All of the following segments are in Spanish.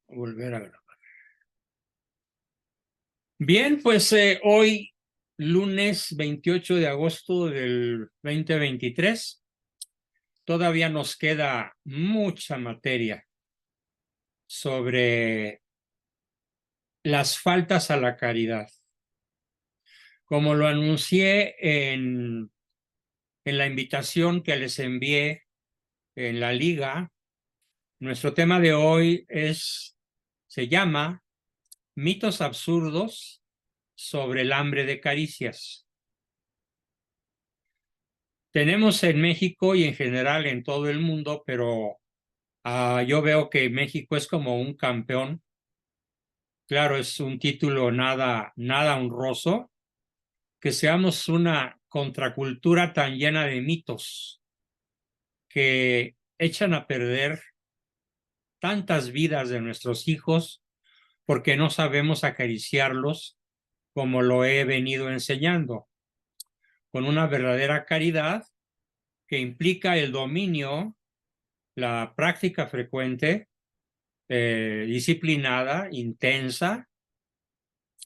Volver a grabar. Bien, pues hoy, lunes 28 de agosto del 2023, todavía nos queda mucha materia sobre las faltas a la caridad. Como lo anuncié en la invitación que les envié en la liga, nuestro tema de hoy se llama Mitos absurdos sobre el hambre de caricias. Tenemos en México y en general en todo el mundo, pero yo veo que México es como un campeón. Claro, es un título nada honroso, que seamos una contracultura tan llena de mitos que echan a perder tantas vidas de nuestros hijos porque no sabemos acariciarlos como lo he venido enseñando, con una verdadera caridad que implica el dominio, la práctica frecuente, disciplinada, intensa,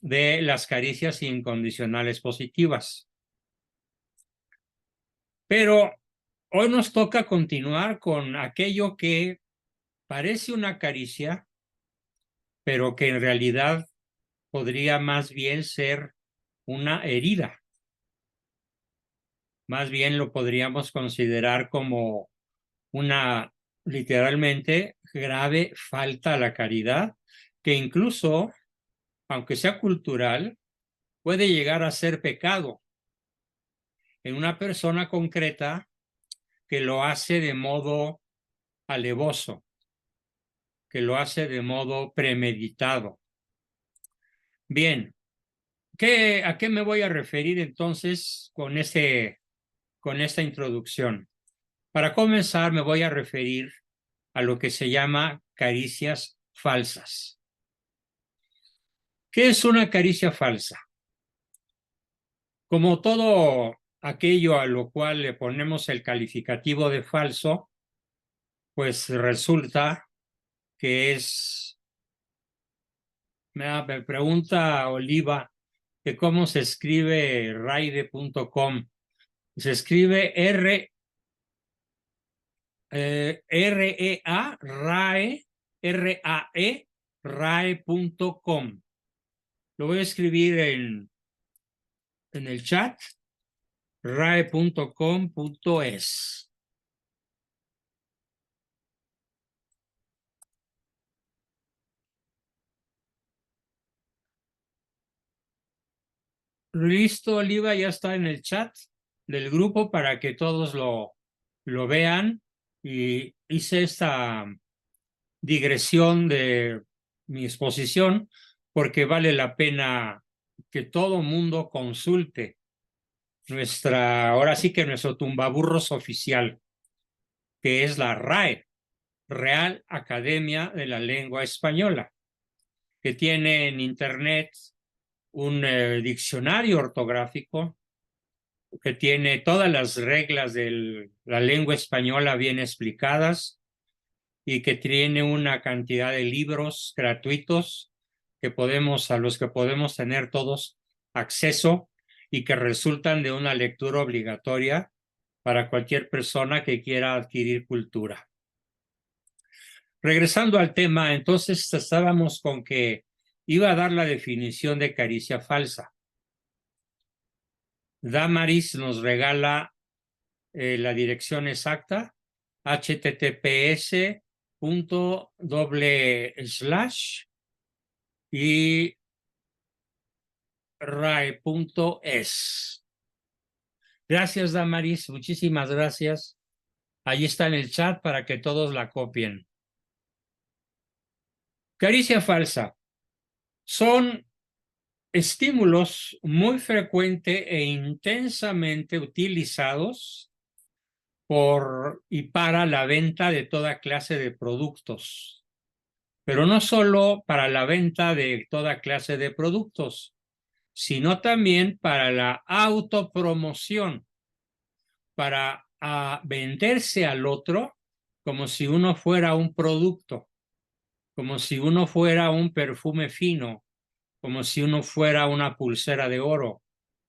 de las caricias incondicionales positivas. Pero hoy nos toca continuar con aquello que parece una caricia, pero que en realidad podría más bien ser una herida. Más bien lo podríamos considerar como una literalmente grave falta a la caridad, que incluso, aunque sea cultural, puede llegar a ser pecado en una persona concreta que lo hace de modo alevoso, que lo hace de modo premeditado. Bien, ¿a qué me voy a referir entonces con esta introducción? Para comenzar, me voy a referir a lo que se llama caricias falsas. ¿Qué es una caricia falsa? Como todo aquello a lo cual le ponemos el calificativo de falso, pues resulta que me pregunta Oliva que cómo se escribe raide.com. Se escribe R-E-A, RAE, R-A-E, RAE.com. Lo voy a escribir en el chat, rae.com.es. Listo, Oliva, ya está en el chat del grupo para que todos lo vean. Y hice esta digresión de mi exposición porque vale la pena que todo mundo consulte ahora sí que nuestro tumbaburros oficial, que es la RAE, Real Academia de la Lengua Española, que tiene en internet un diccionario ortográfico, que tiene todas las reglas de la lengua española bien explicadas y que tiene una cantidad de libros gratuitos a los que podemos tener todos acceso y que resultan de una lectura obligatoria para cualquier persona que quiera adquirir cultura. Regresando al tema, entonces estábamos con que iba a dar la definición de caricia falsa. Damaris nos regala la dirección exacta, https:// y rae.es. Gracias, Damaris, muchísimas gracias. Ahí está en el chat para que todos la copien. Caricia falsa. Son estímulos muy frecuente e intensamente utilizados por y para la venta de toda clase de productos, pero no solo para la venta de toda clase de productos, sino también para la autopromoción, para venderse al otro como si uno fuera un producto. como si uno fuera un perfume fino, como si uno fuera una pulsera de oro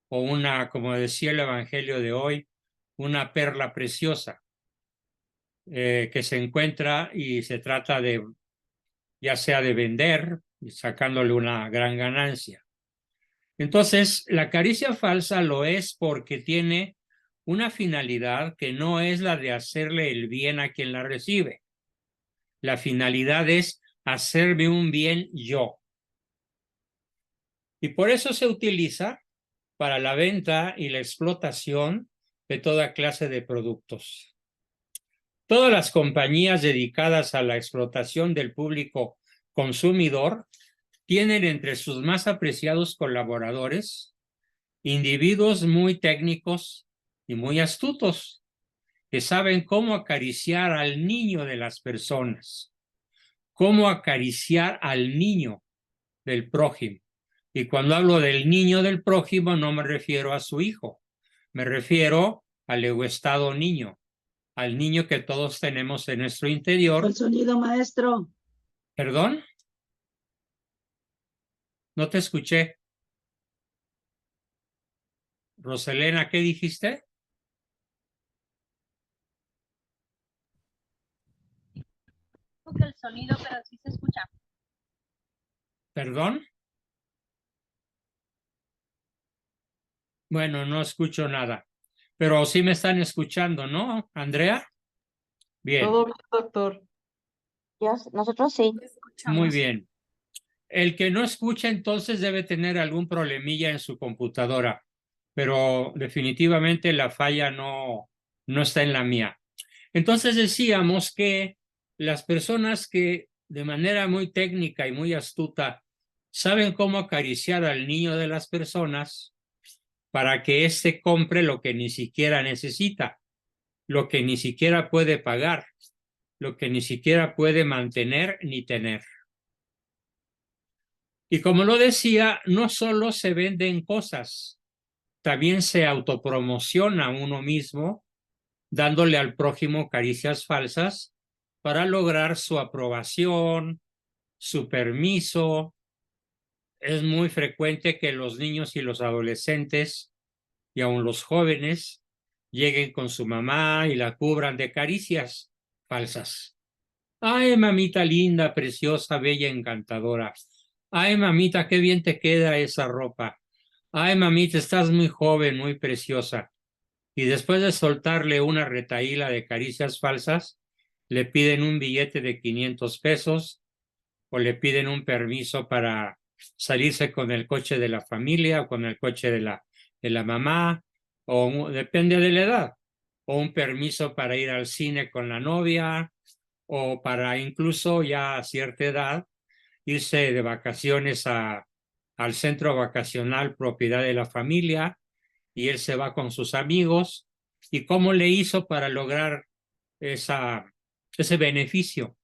o una, como decía el Evangelio de hoy, una perla preciosa que se encuentra y se trata de, ya sea de vender, sacándole una gran ganancia. Entonces, la caricia falsa lo es porque tiene una finalidad que no es la de hacerle el bien a quien la recibe. La finalidad es hacerme un bien yo. Y por eso se utiliza para la venta y la explotación de toda clase de productos. Todas las compañías dedicadas a la explotación del público consumidor tienen entre sus más apreciados colaboradores individuos muy técnicos y muy astutos que saben cómo acariciar al niño de las personas, cómo acariciar al niño del prójimo. Y cuando hablo del niño del prójimo no me refiero a su hijo, me refiero al egoestado niño, al niño que todos tenemos en nuestro interior. El sonido, maestro. ¿Perdón? No te escuché. Roselena, ¿qué dijiste? El sonido, pero sí se escucha. ¿Perdón? Bueno, no escucho nada, pero sí me están escuchando, ¿no, Andrea? Bien. Todo bien, doctor. Nosotros sí. Muy bien. El que no escucha entonces debe tener algún problemilla en su computadora, pero definitivamente la falla no está en la mía. Entonces decíamos que las personas que de manera muy técnica y muy astuta saben cómo acariciar al niño de las personas para que éste compre lo que ni siquiera necesita, lo que ni siquiera puede pagar, lo que ni siquiera puede mantener ni tener. Y como lo decía, no solo se venden cosas, también se autopromociona uno mismo, dándole al prójimo caricias falsas para lograr su aprobación, su permiso. Es muy frecuente que los niños y los adolescentes y aun los jóvenes lleguen con su mamá y la cubran de caricias falsas. Ay, mamita linda, preciosa, bella, encantadora. Ay, mamita, qué bien te queda esa ropa. Ay, mamita, estás muy joven, muy preciosa. Y después de soltarle una retahíla de caricias falsas, le piden un billete de 500 pesos o le piden un permiso para salirse con el coche de la familia o con el coche de la mamá, o depende de la edad, o un permiso para ir al cine con la novia, o para incluso ya a cierta edad irse de vacaciones al centro vacacional propiedad de la familia y él se va con sus amigos. ¿Y cómo le hizo para lograr ese beneficio?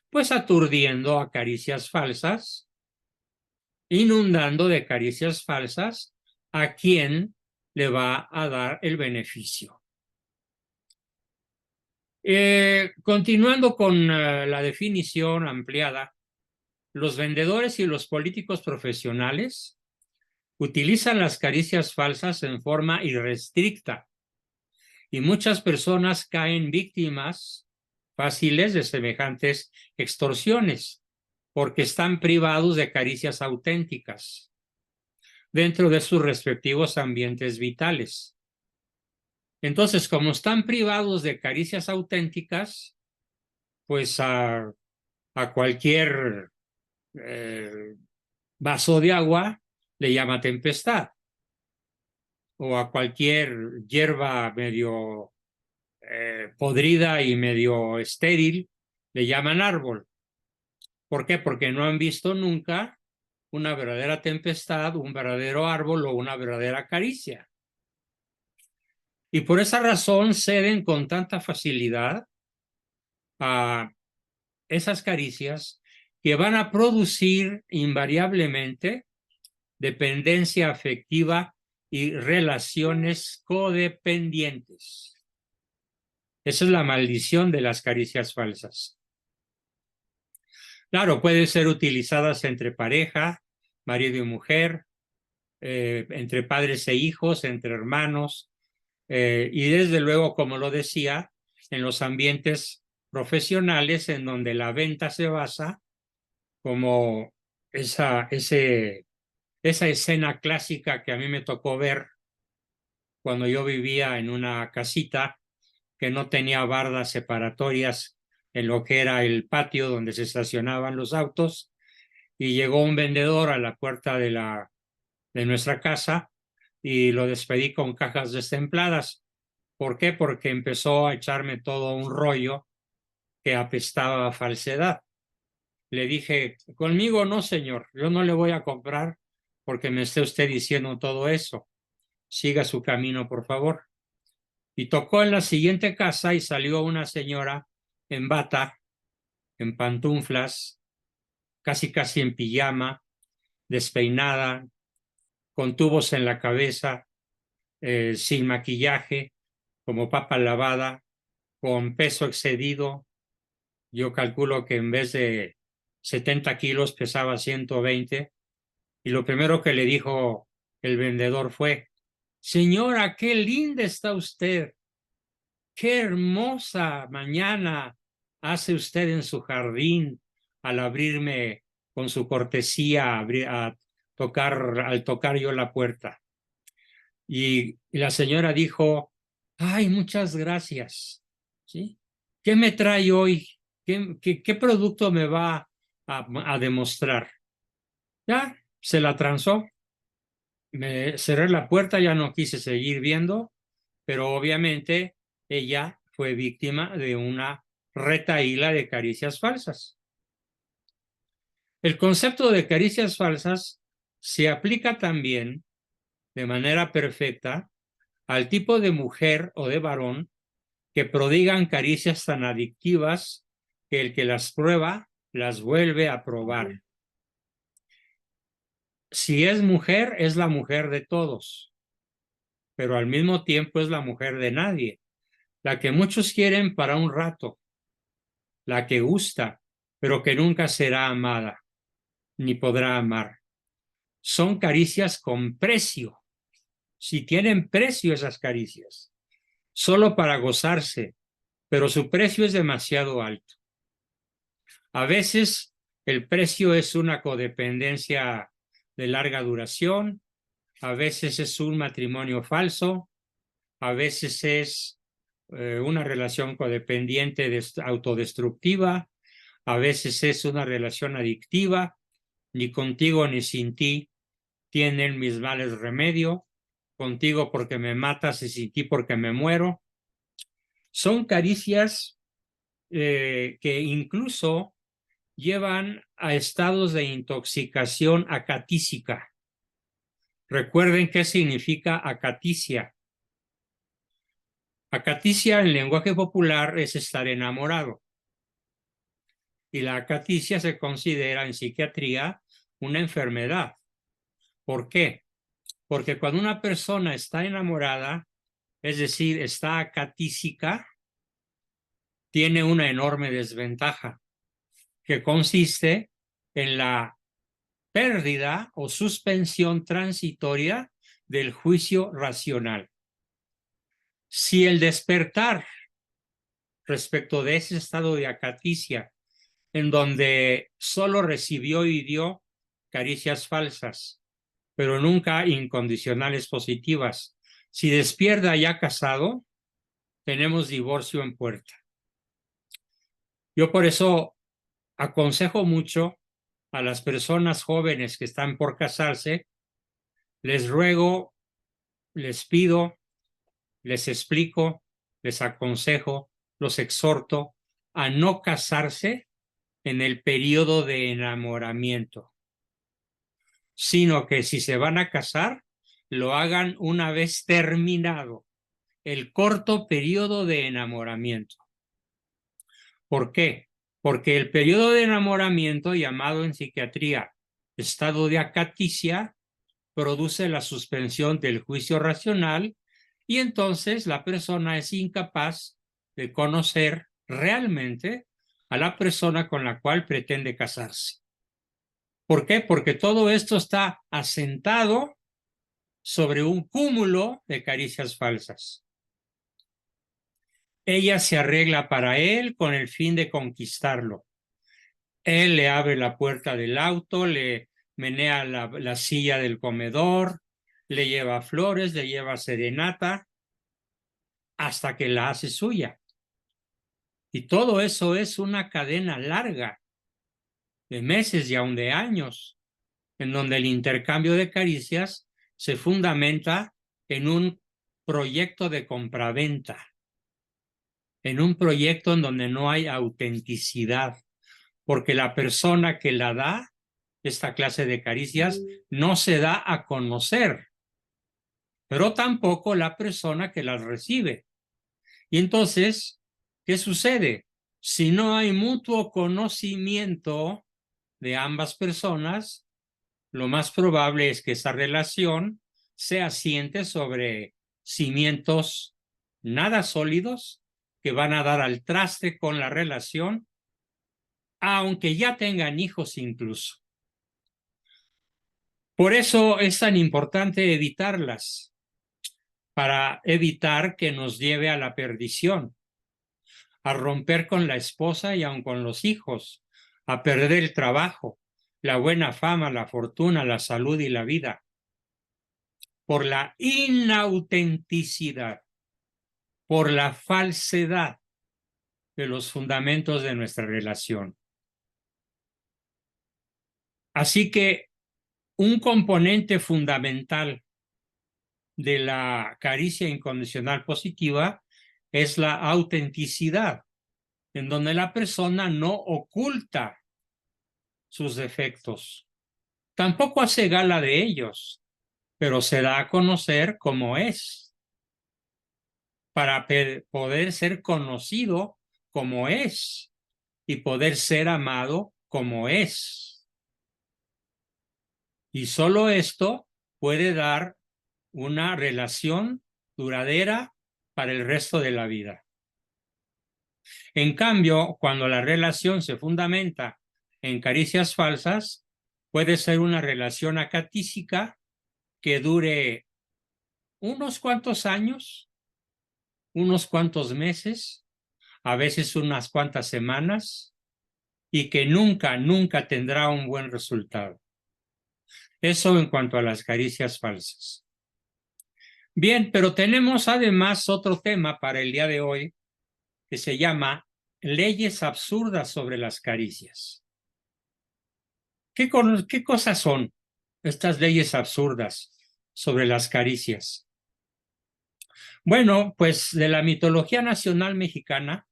Pues aturdiendo a caricias falsas, inundando de caricias falsas a quien le va a dar el beneficio. Continuando con la definición ampliada, los vendedores y los políticos profesionales utilizan las caricias falsas en forma irrestricta y muchas personas caen víctimas fáciles de semejantes extorsiones porque están privados de caricias auténticas dentro de sus respectivos ambientes vitales. Entonces, como están privados de caricias auténticas, pues a cualquier vaso de agua le llama tempestad, o a cualquier hierba medio podrida y medio estéril le llaman árbol. ¿Por qué? Porque no han visto nunca una verdadera tempestad, un verdadero árbol o una verdadera caricia. Y por esa razón ceden con tanta facilidad a esas caricias que van a producir invariablemente dependencia afectiva y relaciones codependientes. Esa es la maldición de las caricias falsas. Claro, pueden ser utilizadas entre pareja, marido y mujer, entre padres e hijos, entre hermanos, y desde luego, como lo decía, en los ambientes profesionales en donde la venta se basa, como esa escena clásica que a mí me tocó ver cuando yo vivía en una casita que no tenía bardas separatorias en lo que era el patio donde se estacionaban los autos, y llegó un vendedor a la puerta de nuestra casa y lo despedí con cajas destempladas. ¿Por qué? Porque empezó a echarme todo un rollo que apestaba a falsedad. Le dije, conmigo no, señor, yo no le voy a comprar porque me esté usted diciendo todo eso. Siga su camino, por favor. Y tocó en la siguiente casa y salió una señora en bata, en pantuflas, casi en pijama, despeinada, con tubos en la cabeza, sin maquillaje, como papa lavada, con peso excedido. Yo calculo que en vez de 70 kilos pesaba 120. Y lo primero que le dijo el vendedor fue, señora, qué linda está usted. Qué hermosa mañana hace usted en su jardín al abrirme con su cortesía al tocar yo la puerta. Y la señora dijo, ay, muchas gracias. ¿Sí? ¿Qué me trae hoy? ¿Qué producto me va a demostrar? Ya, se la transó. Me cerré la puerta, ya no quise seguir viendo, pero obviamente ella fue víctima de una retahíla de caricias falsas. El concepto de caricias falsas se aplica también de manera perfecta al tipo de mujer o de varón que prodigan caricias tan adictivas que el que las prueba las vuelve a probar. Si es mujer, es la mujer de todos, pero al mismo tiempo es la mujer de nadie, la que muchos quieren para un rato, la que gusta, pero que nunca será amada, ni podrá amar. Son caricias con precio. Si tienen precio esas caricias, solo para gozarse, pero su precio es demasiado alto. A veces el precio es una codependencia de larga duración, a veces es un matrimonio falso, a veces es una relación codependiente autodestructiva, a veces es una relación adictiva, ni contigo ni sin ti tienen mis males remedio, contigo porque me matas y sin ti porque me muero. Son caricias que incluso llevan a estados de intoxicación acatísica. Recuerden qué significa acaticia. Acaticia en lenguaje popular es estar enamorado. Y la acaticia se considera en psiquiatría una enfermedad. ¿Por qué? Porque cuando una persona está enamorada, es decir, está acatísica, tiene una enorme desventaja que consiste en la pérdida o suspensión transitoria del juicio racional. Si el despertar respecto de ese estado de acaticia, en donde solo recibió y dio caricias falsas, pero nunca incondicionales positivas, si despierta ya casado, tenemos divorcio en puerta. Yo por eso aconsejo mucho a las personas jóvenes que están por casarse, les ruego, les pido, les explico, les aconsejo, los exhorto a no casarse en el periodo de enamoramiento, sino que si se van a casar, lo hagan una vez terminado el corto periodo de enamoramiento. ¿Por qué? Porque el periodo de enamoramiento, llamado en psiquiatría estado de acaticia, produce la suspensión del juicio racional y entonces la persona es incapaz de conocer realmente a la persona con la cual pretende casarse. ¿Por qué? Porque todo esto está asentado sobre un cúmulo de caricias falsas. Ella se arregla para él con el fin de conquistarlo. Él le abre la puerta del auto, le menea la silla del comedor, le lleva flores, le lleva serenata, hasta que la hace suya. Y todo eso es una cadena larga de meses y aún de años, en donde el intercambio de caricias se fundamenta en un proyecto de compraventa, en un proyecto en donde no hay autenticidad, porque la persona que la da, esta clase de caricias, no se da a conocer, pero tampoco la persona que las recibe. Y entonces, ¿qué sucede? Si no hay mutuo conocimiento de ambas personas, lo más probable es que esa relación se asiente sobre cimientos nada sólidos que van a dar al traste con la relación, aunque ya tengan hijos incluso. Por eso es tan importante evitarlas, para evitar que nos lleve a la perdición, a romper con la esposa y aun con los hijos, a perder el trabajo, la buena fama, la fortuna, la salud y la vida, por la inautenticidad, por la falsedad de los fundamentos de nuestra relación. Así que un componente fundamental de la caricia incondicional positiva es la autenticidad, en donde la persona no oculta sus defectos, tampoco hace gala de ellos, pero se da a conocer como es, para poder ser conocido como es y poder ser amado como es. Y solo esto puede dar una relación duradera para el resto de la vida. En cambio, cuando la relación se fundamenta en caricias falsas, puede ser una relación acatísica que dure unos cuantos años, unos cuantos meses, a veces unas cuantas semanas, y que nunca, nunca tendrá un buen resultado. Eso en cuanto a las caricias falsas. Bien, pero tenemos además otro tema para el día de hoy que se llama leyes absurdas sobre las caricias. ¿Qué cosas son estas leyes absurdas sobre las caricias? Bueno, pues de la mitología nacional mexicana,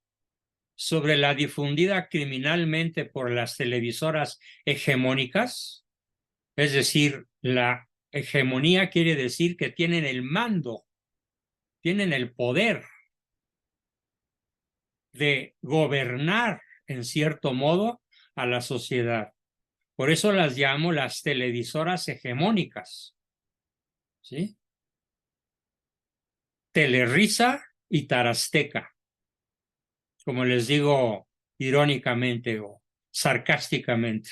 sobre la difundida criminalmente por las televisoras hegemónicas, es decir, la hegemonía quiere decir que tienen el mando, tienen el poder de gobernar en cierto modo a la sociedad. Por eso las llamo las televisoras hegemónicas, ¿sí? Telerisa y Tarasteca, como les digo irónicamente o sarcásticamente.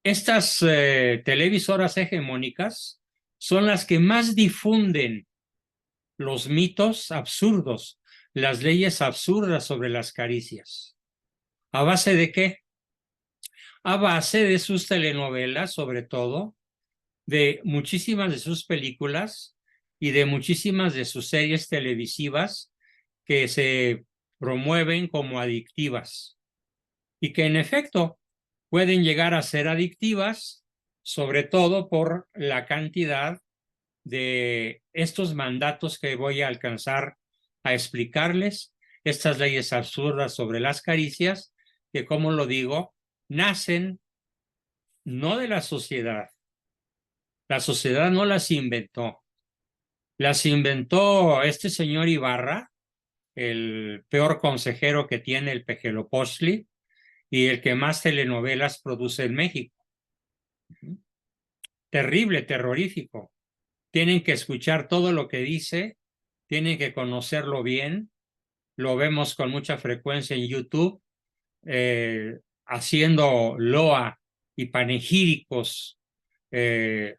Estas televisoras hegemónicas son las que más difunden los mitos absurdos, las leyes absurdas sobre las caricias. ¿A base de qué? A base de sus telenovelas, sobre todo, de muchísimas de sus películas y de muchísimas de sus series televisivas que se promueven como adictivas y que en efecto pueden llegar a ser adictivas, sobre todo por la cantidad de estos mandatos que voy a alcanzar a explicarles, estas leyes absurdas sobre las caricias, que como lo digo, nacen no de la sociedad no las inventó, las inventó este señor Ibarra, el peor consejero que tiene el Pejelopostli y el que más telenovelas produce en México. Terrible, terrorífico. Tienen que escuchar todo lo que dice, tienen que conocerlo bien, lo vemos con mucha frecuencia en YouTube haciendo loa y panegíricos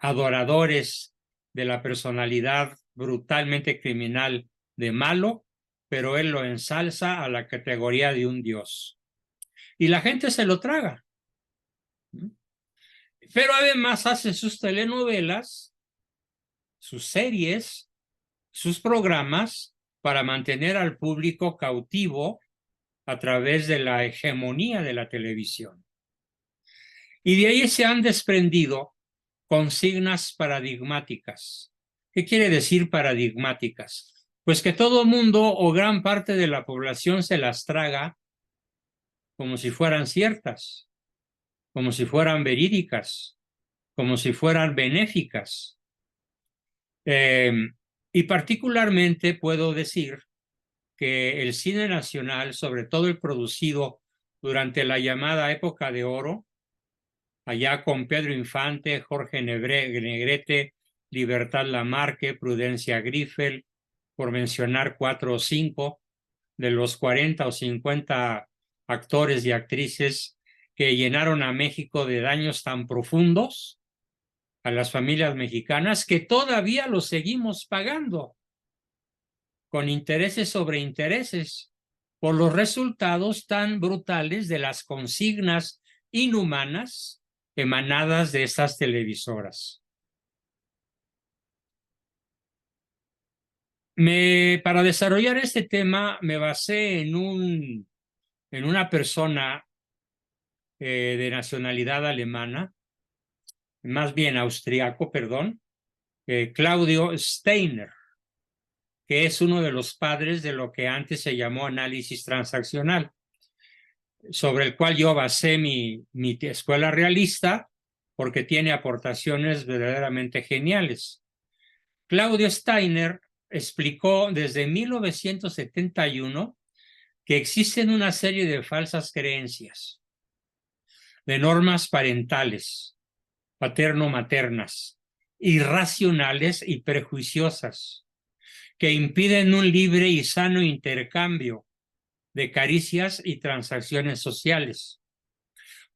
adoradores de la personalidad brutalmente criminal de malo, pero él lo ensalza a la categoría de un dios. Y la gente se lo traga. Pero además hace sus telenovelas, sus series, sus programas para mantener al público cautivo a través de la hegemonía de la televisión. Y de ahí se han desprendido consignas paradigmáticas. ¿Qué quiere decir paradigmáticas? Pues que todo mundo o gran parte de la población se las traga como si fueran ciertas, como si fueran verídicas, como si fueran benéficas. Y particularmente puedo decir que el cine nacional, sobre todo el producido durante la llamada época de oro, allá con Pedro Infante, Jorge Negrete, Libertad Lamarque, Prudencia Grifel, por mencionar 4 o 5 de los 40 o 50 actores y actrices que llenaron a México de daños tan profundos a las familias mexicanas que todavía los seguimos pagando con intereses sobre intereses por los resultados tan brutales de las consignas inhumanas emanadas de estas televisoras. Para desarrollar este tema me basé en una persona de nacionalidad alemana, más bien austriaco, perdón, Claudio Steiner, que es uno de los padres de lo que antes se llamó análisis transaccional, sobre el cual yo basé mi escuela realista, porque tiene aportaciones verdaderamente geniales. Claudio Steiner explicó desde 1971 que existen una serie de falsas creencias, de normas parentales, paterno-maternas, irracionales y prejuiciosas, que impiden un libre y sano intercambio de caricias y transacciones sociales,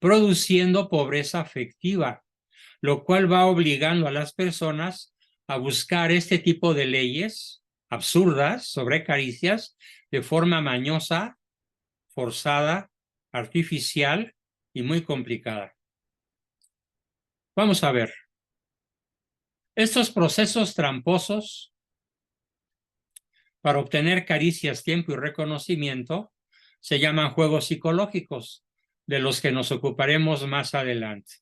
produciendo pobreza afectiva, lo cual va obligando a las personas a buscar este tipo de leyes absurdas sobre caricias de forma mañosa, forzada, artificial y muy complicada. Vamos a ver. Estos procesos tramposos para obtener caricias, tiempo y reconocimiento se llaman juegos psicológicos, de los que nos ocuparemos más adelante.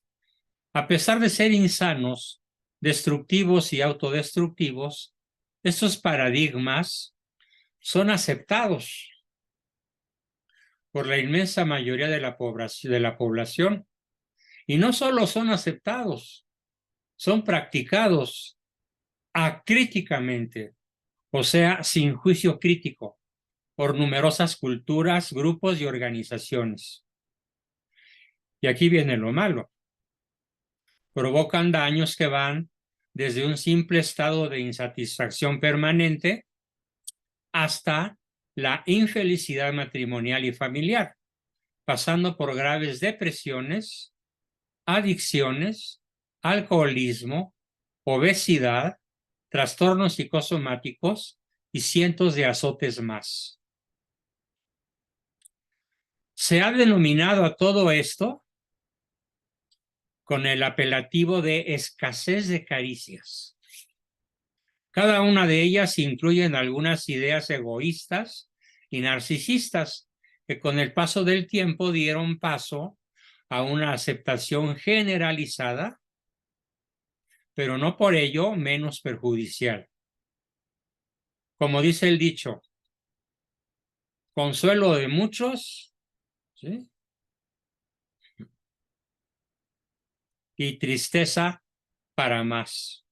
A pesar de ser insanos, destructivos y autodestructivos, estos paradigmas son aceptados por la inmensa mayoría de la población. Y no solo son aceptados, son practicados acríticamente, o sea, sin juicio crítico, por numerosas culturas, grupos y organizaciones. Y aquí viene lo malo. Provocan daños que van desde un simple estado de insatisfacción permanente hasta la infelicidad matrimonial y familiar, pasando por graves depresiones, adicciones, alcoholismo, obesidad, trastornos psicosomáticos y cientos de azotes más. Se ha denominado a todo esto con el apelativo de escasez de caricias. Cada una de ellas incluye algunas ideas egoístas y narcisistas que con el paso del tiempo dieron paso a una aceptación generalizada, pero no por ello menos perjudicial. Como dice el dicho, consuelo de muchos, ¿sí?, y tristeza para más.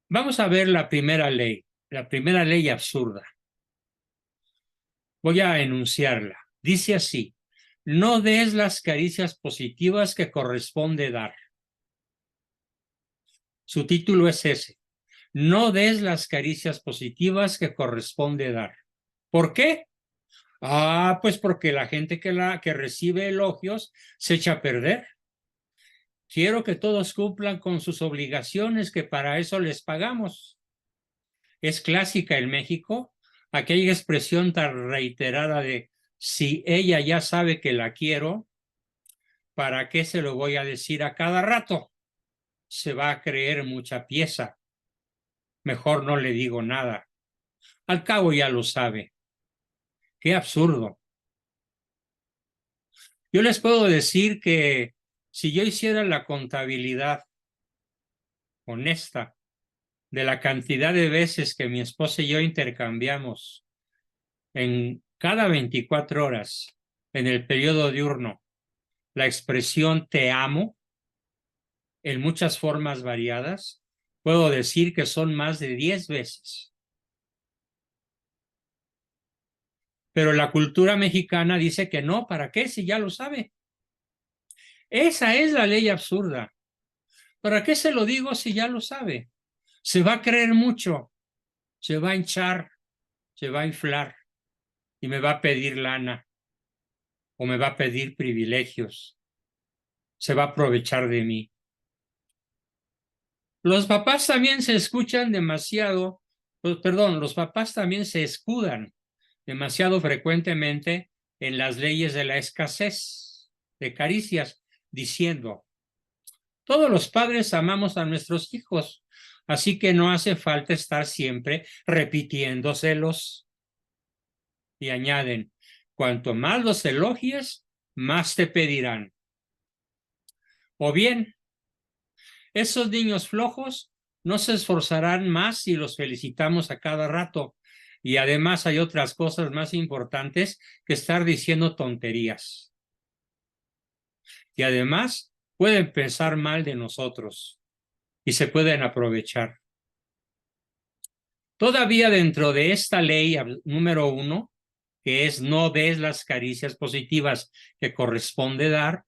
Vamos a ver la primera ley absurda. Voy a enunciarla. Dice así: no des las caricias positivas que corresponde dar. Su título es ese: no des las caricias positivas que corresponde dar. ¿Por qué? Pues porque la gente que recibe elogios se echa a perder. Quiero que todos cumplan con sus obligaciones, que para eso les pagamos. Es clásica en México aquella expresión tan reiterada de si ella ya sabe que la quiero, ¿para qué se lo voy a decir a cada rato? Se va a creer mucha pieza. Mejor no le digo nada. Al cabo ya lo sabe. Qué absurdo. Yo les puedo decir que si yo hiciera la contabilidad honesta de la cantidad de veces que mi esposa y yo intercambiamos en cada 24 horas en el periodo diurno la expresión te amo en muchas formas variadas, puedo decir que son más de 10 veces. Pero la cultura mexicana dice que no, ¿para qué? Si ya lo sabe. Esa es la ley absurda. ¿Para qué se lo digo si ya lo sabe? Se va a creer mucho, se va a hinchar, se va a inflar y me va a pedir lana o me va a pedir privilegios. Se va a aprovechar de mí. Los papás también se escuchan demasiado, los papás también se escudan demasiado frecuentemente en las leyes de la escasez de caricias, diciendo, todos los padres amamos a nuestros hijos, así que no hace falta estar siempre repitiéndoselos. Y añaden, cuanto más los elogies, más te pedirán. O bien, esos niños flojos no se esforzarán más si los felicitamos a cada rato. Y además hay otras cosas más importantes que estar diciendo tonterías. Y además pueden pensar mal de nosotros y se pueden aprovechar. Todavía dentro de esta ley número 1, que es no des las caricias positivas que corresponde dar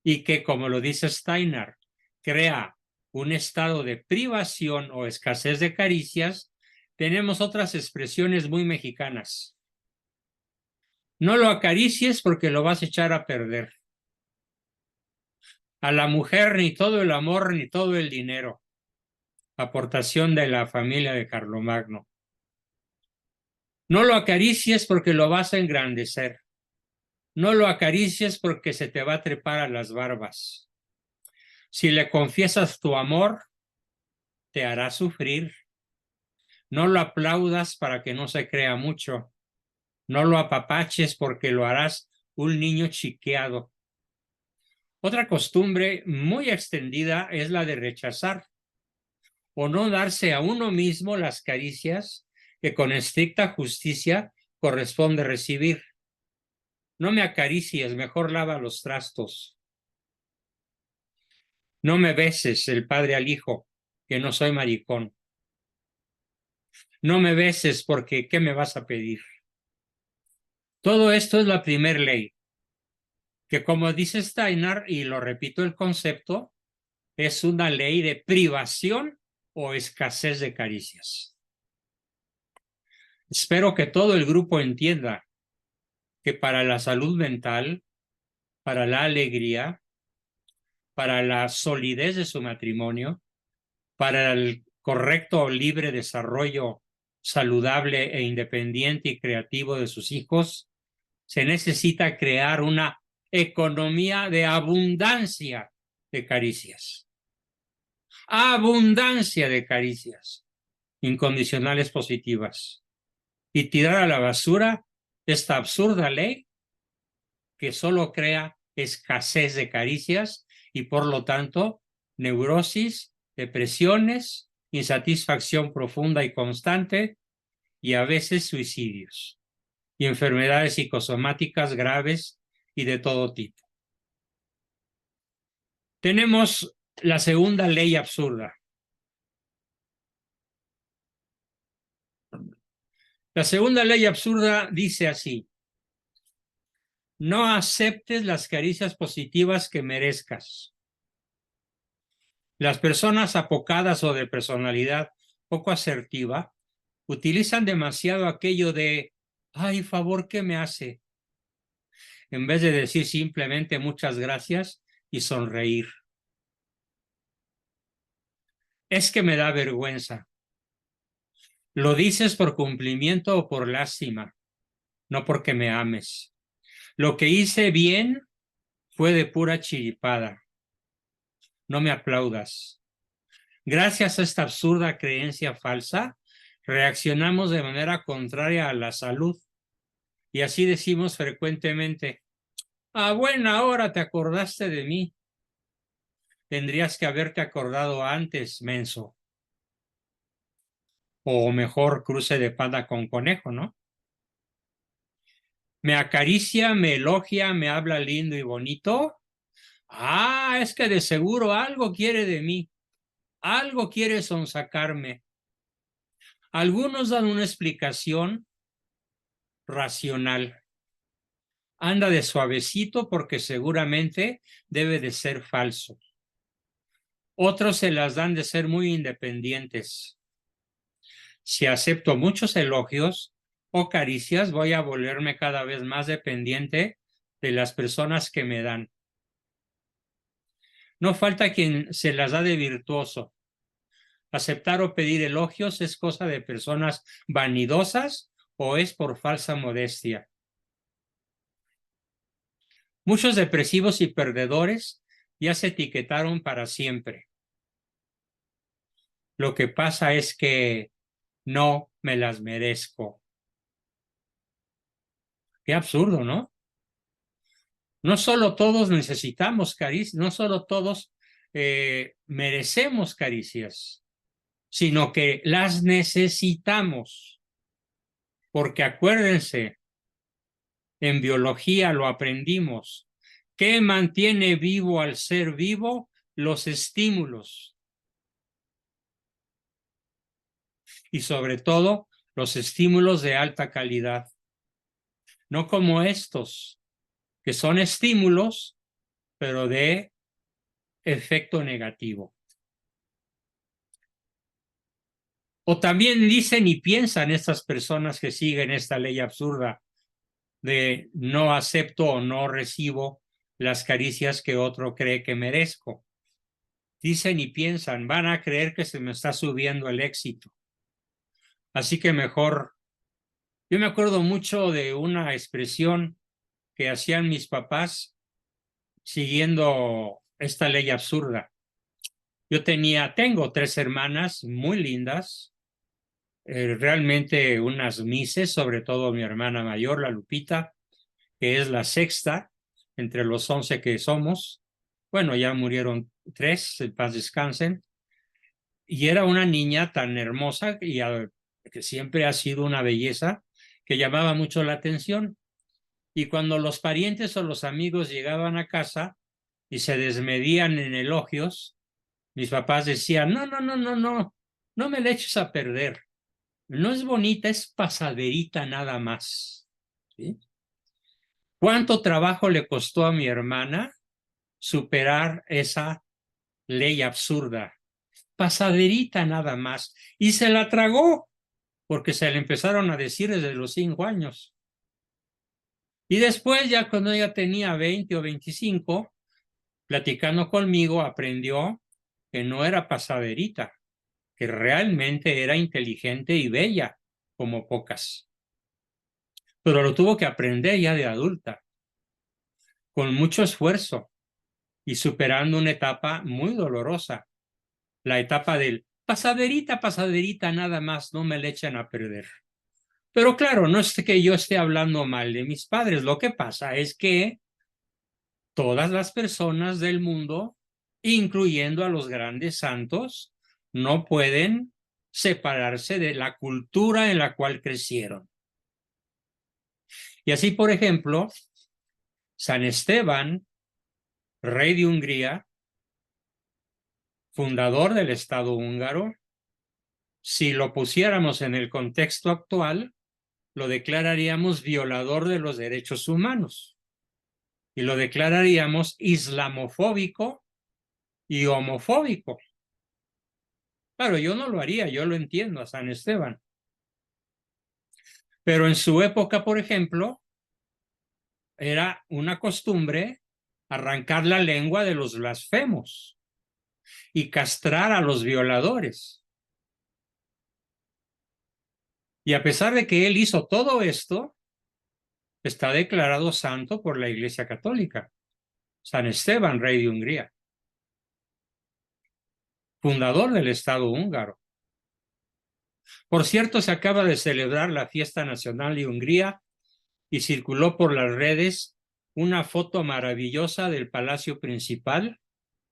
y que, como lo dice Steiner, crea un estado de privación o escasez de caricias, tenemos otras expresiones muy mexicanas. No lo acaricies porque lo vas a echar a perder. A la mujer ni todo el amor ni todo el dinero. Aportación de la familia de Carlomagno. No lo acaricies porque lo vas a engrandecer. No lo acaricies porque se te va a trepar a las barbas. Si le confiesas tu amor, te hará sufrir. No lo aplaudas para que no se crea mucho. No lo apapaches porque lo harás un niño chiqueado. Otra costumbre muy extendida es la de rechazar o no darse a uno mismo las caricias que con estricta justicia corresponde recibir. No me acaricies, mejor lava los trastos. No me beses, el padre al hijo, que no soy maricón. No me beses porque ¿qué me vas a pedir? Todo esto es la primera ley, que como dice Steiner, y lo repito el concepto, es una ley de privación o escasez de caricias. Espero que todo el grupo entienda que para la salud mental, para la alegría, para la solidez de su matrimonio, para el correcto o libre desarrollo saludable e independiente y creativo de sus hijos, se necesita crear una economía de abundancia de caricias. Abundancia de caricias incondicionales positivas. Y tirar a la basura esta absurda ley que solo crea escasez de caricias y por lo tanto neurosis, depresiones, insatisfacción profunda y constante y a veces suicidios y enfermedades psicosomáticas graves y de todo tipo. Tenemos la segunda ley absurda. La segunda ley absurda dice así: no aceptes las caricias positivas que merezcas. Las personas apocadas o de personalidad poco asertiva, utilizan demasiado aquello de, ay, favor, ¿qué me hace? En vez de decir simplemente muchas gracias y sonreír. Es que me da vergüenza. Lo dices por cumplimiento o por lástima, no porque me ames. Lo que hice bien fue de pura chiripada. No me aplaudas. Gracias a esta absurda creencia falsa, reaccionamos de manera contraria a la salud. Y así decimos frecuentemente, a buena hora te acordaste de mí. Tendrías que haberte acordado antes, menso. O mejor, cruce de pata con conejo, ¿no? Me acaricia, me elogia, me habla lindo y bonito. Ah, es que de seguro algo quiere de mí. Algo quiere sonsacarme. Algunos dan una explicación racional. Anda de suavecito porque seguramente debe de ser falso. Otros se las dan de ser muy independientes. Si acepto muchos elogios o caricias, voy a volverme cada vez más dependiente de las personas que me dan. No falta quien se las da de virtuoso. Aceptar o pedir elogios es cosa de personas vanidosas o es por falsa modestia. Muchos depresivos y perdedores ya se etiquetaron para siempre. Lo que pasa es que no me las merezco. Qué absurdo, ¿no? No solo todos necesitamos caricias, no solo todos merecemos caricias, sino que las necesitamos. Porque acuérdense, en biología lo aprendimos. ¿Qué mantiene vivo al ser vivo? Los estímulos. Y sobre todo, los estímulos de alta calidad. No como estos, que son estímulos, pero de efecto negativo. O también dicen y piensan estas personas que siguen esta ley absurda de no acepto o no recibo las caricias que otro cree que merezco. Dicen y piensan, van a creer que se me está subiendo el éxito. Así que mejor, yo me acuerdo mucho de una expresión que hacían mis papás siguiendo esta ley absurda. Tengo 3 hermanas muy lindas, realmente unas mises, sobre todo mi hermana mayor, la Lupita, que es la sexta entre los 11 que somos. Bueno, ya murieron 3, en paz descansen. Y era una niña tan hermosa y que siempre ha sido una belleza que llamaba mucho la atención. Y cuando los parientes o los amigos llegaban a casa y se desmedían en elogios, mis papás decían, no me la eches a perder. No es bonita, es pasaderita nada más. ¿Sí? ¿Cuánto trabajo le costó a mi hermana superar esa ley absurda? Pasaderita nada más. Y se la tragó, porque se le empezaron a decir desde los 5 años. Y después, ya cuando ella tenía 20 o 25, platicando conmigo, aprendió que no era pasaderita, que realmente era inteligente y bella, como pocas. Pero lo tuvo que aprender ya de adulta, con mucho esfuerzo y superando una etapa muy dolorosa, la etapa del pasaderita, nada más, no me le echen a perder. Pero claro, no es que yo esté hablando mal de mis padres, lo que pasa es que todas las personas del mundo, incluyendo a los grandes santos, no pueden separarse de la cultura en la cual crecieron. Y así, por ejemplo, San Esteban, rey de Hungría, fundador del Estado húngaro, si lo pusiéramos en el contexto actual, lo declararíamos violador de los derechos humanos y lo declararíamos islamofóbico y homofóbico. Claro, yo no lo haría, yo lo entiendo a San Esteban. Pero en su época, por ejemplo, era una costumbre arrancar la lengua de los blasfemos y castrar a los violadores. Y a pesar de que él hizo todo esto, está declarado santo por la Iglesia Católica. San Esteban, rey de Hungría, fundador del Estado húngaro. Por cierto, se acaba de celebrar la fiesta nacional de Hungría y circuló por las redes una foto maravillosa del palacio principal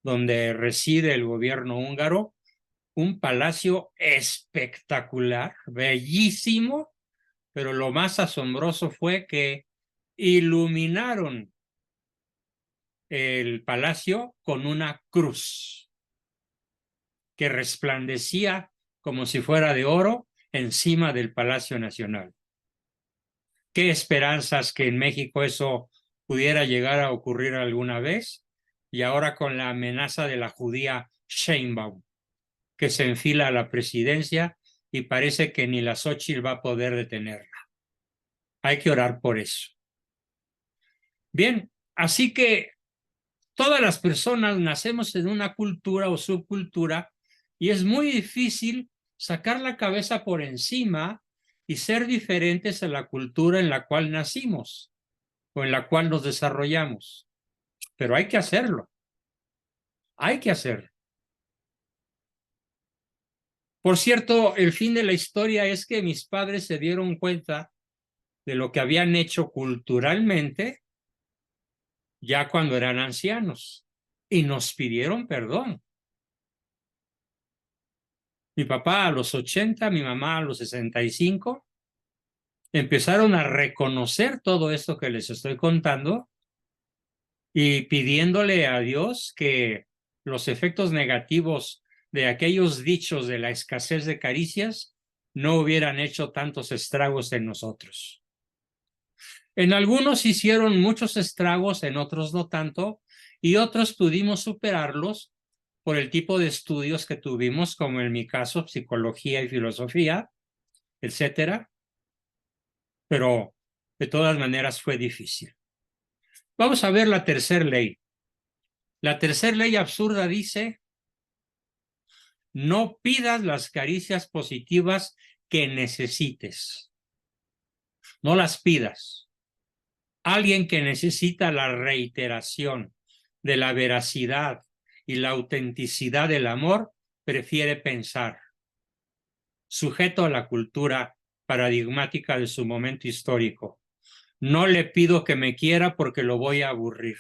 donde reside el gobierno húngaro, un palacio espectacular, bellísimo, pero lo más asombroso fue que iluminaron el palacio con una cruz que resplandecía como si fuera de oro encima del Palacio Nacional. ¿Qué esperanzas que en México eso pudiera llegar a ocurrir alguna vez? Y ahora con la amenaza de la judía Sheinbaum, que se enfila a la presidencia y parece que ni la Xóchitl va a poder detenerla. Hay que orar por eso. Bien, así que todas las personas nacemos en una cultura o subcultura y es muy difícil sacar la cabeza por encima y ser diferentes a la cultura en la cual nacimos o en la cual nos desarrollamos. Pero hay que hacerlo. Hay que hacerlo. Por cierto, el fin de la historia es que mis padres se dieron cuenta de lo que habían hecho culturalmente ya cuando eran ancianos y nos pidieron perdón. Mi papá a los 80, mi mamá a los 65, empezaron a reconocer todo esto que les estoy contando y pidiéndole a Dios que los efectos negativos de aquellos dichos de la escasez de caricias no hubieran hecho tantos estragos en nosotros. En algunos hicieron muchos estragos, en otros no tanto, y otros pudimos superarlos por el tipo de estudios que tuvimos, como en mi caso, psicología y filosofía, etcétera. Pero de todas maneras fue difícil. Vamos a ver la tercera ley. La tercera ley absurda dice: no pidas las caricias positivas que necesites. No las pidas. Alguien que necesita la reiteración de la veracidad y la autenticidad del amor prefiere pensar, sujeto a la cultura paradigmática de su momento histórico. No le pido que me quiera porque lo voy a aburrir.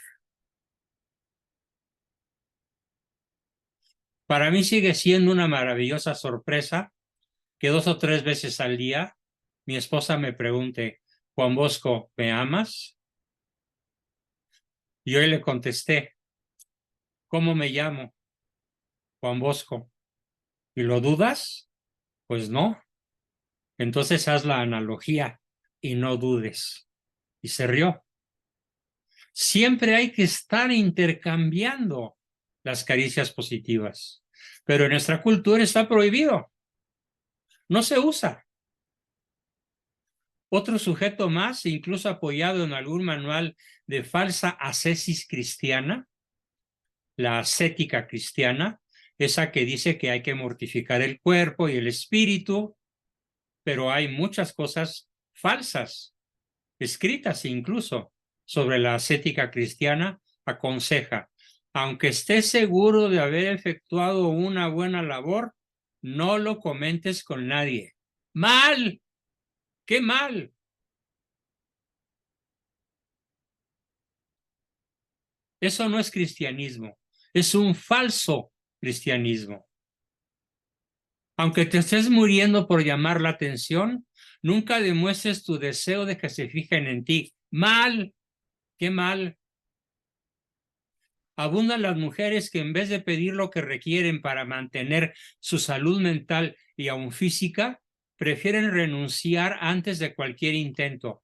Para mí sigue siendo una maravillosa sorpresa que 2 o 3 veces al día mi esposa me pregunte: Juan Bosco, ¿me amas? Y hoy le contesté: ¿cómo me llamo? Juan Bosco. ¿Y lo dudas? Pues no. Entonces haz la analogía y no dudes. Y se rió. Siempre hay que estar intercambiando las caricias positivas, pero en nuestra cultura está prohibido. No se usa. Otro sujeto más, incluso apoyado en algún manual de falsa ascesis cristiana, la ascética cristiana, esa que dice que hay que mortificar el cuerpo y el espíritu, pero hay muchas cosas falsas, escritas incluso sobre la ascética cristiana. Aconseja: aunque estés seguro de haber efectuado una buena labor, no lo comentes con nadie. ¡Mal! ¡Qué mal! Eso no es cristianismo, es un falso cristianismo. Aunque te estés muriendo por llamar la atención, nunca demuestres tu deseo de que se fijen en ti. ¡Mal! ¡Qué mal! Abundan las mujeres que en vez de pedir lo que requieren para mantener su salud mental y aún física, prefieren renunciar antes de cualquier intento.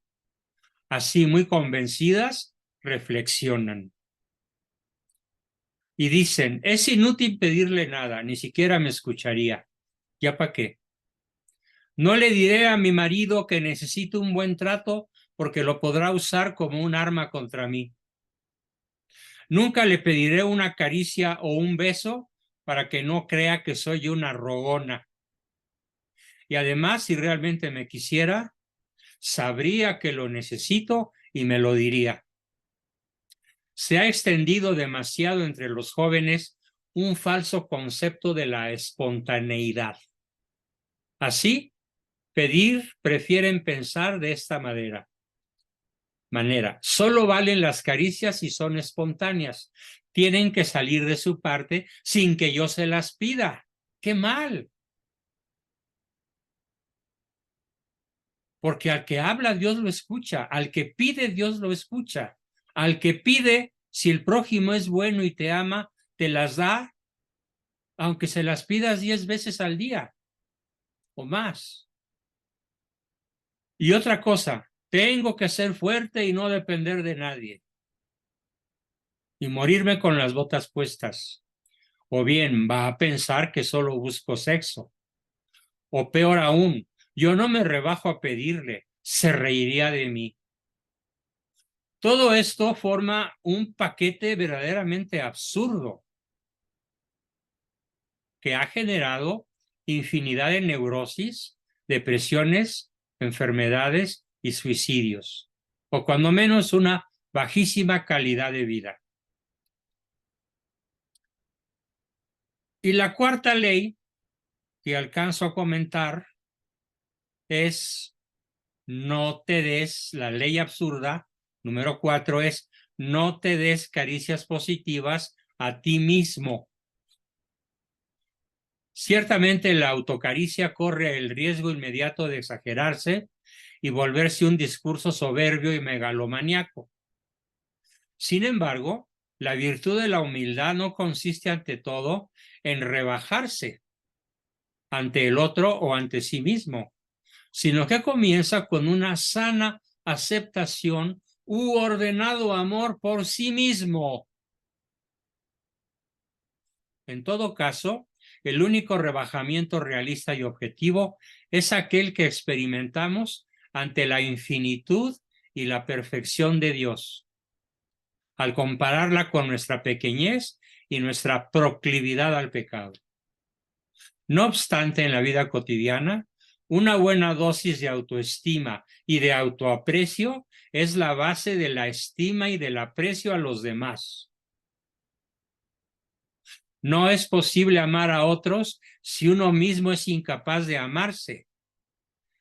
Así, muy convencidas, reflexionan. Y dicen: es inútil pedirle nada, ni siquiera me escucharía. ¿Ya para qué? No le diré a mi marido que necesito un buen trato porque lo podrá usar como un arma contra mí. Nunca le pediré una caricia o un beso para que no crea que soy una rogona. Y además, si realmente me quisiera, sabría que lo necesito y me lo diría. Se ha extendido demasiado entre los jóvenes un falso concepto de la espontaneidad. Así, prefieren pensar de esta manera. Solo valen las caricias si son espontáneas. Tienen que salir de su parte sin que yo se las pida. ¡Qué mal! Porque al que habla, Dios lo escucha. Al que pide, Dios lo escucha. Al que pide, si el prójimo es bueno y te ama, te las da, aunque se las pidas 10 veces al día o más. Y otra cosa, tengo que ser fuerte y no depender de nadie. Y morirme con las botas puestas. O bien va a pensar que solo busco sexo. O peor aún, yo no me rebajo a pedirle, se reiría de mí. Todo esto forma un paquete verdaderamente absurdo que ha generado infinidad de neurosis, depresiones, enfermedades y suicidios, o cuando menos una bajísima calidad de vida. Y la cuarta ley que alcanzo a comentar es no te des, la ley absurda, número 4 es no te des caricias positivas a ti mismo. Ciertamente la autocaricia corre el riesgo inmediato de exagerarse y volverse un discurso soberbio y megalomaníaco. Sin embargo, la virtud de la humildad no consiste ante todo en rebajarse ante el otro o ante sí mismo, sino que comienza con una sana aceptación u ordenado amor por sí mismo. En todo caso, el único rebajamiento realista y objetivo es aquel que experimentamos ante la infinitud y la perfección de Dios, al compararla con nuestra pequeñez y nuestra proclividad al pecado. No obstante, en la vida cotidiana, una buena dosis de autoestima y de autoaprecio es la base de la estima y del aprecio a los demás. No es posible amar a otros si uno mismo es incapaz de amarse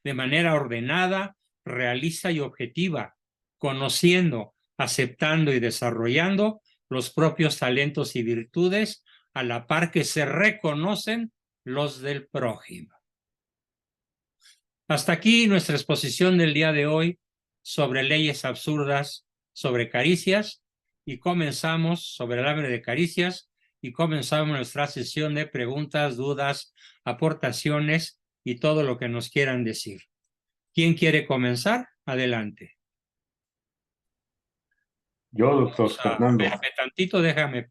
de manera ordenada, realista y objetiva, conociendo, aceptando y desarrollando los propios talentos y virtudes a la par que se reconocen los del prójimo. Hasta aquí nuestra exposición del día de hoy sobre leyes absurdas, sobre caricias, y comenzamos sobre el hambre de caricias, y comenzamos nuestra sesión de preguntas, dudas, aportaciones y todo lo que nos quieran decir. ¿Quién quiere comenzar? Adelante. Yo, doctor Fernando. Déjame tantito, déjame